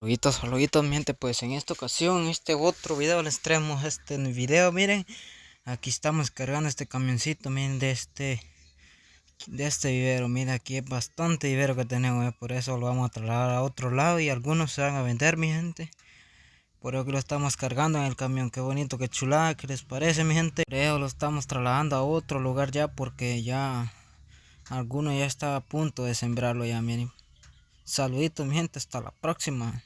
Saluditos, mi gente, pues en esta ocasión, otro video les traemos video, miren, aquí estamos cargando este camioncito, miren, de este vivero, miren, aquí es bastante vivero que tenemos, por eso lo vamos a trasladar a otro lado y algunos se van a vender, mi gente, por eso que lo estamos cargando en el camión, qué bonito, qué chulada, ¿qué les parece, mi gente? Por eso lo estamos trasladando a otro lugar ya, porque ya, alguno ya está a punto de sembrarlo ya, miren. Saluditos, mi gente, hasta la próxima.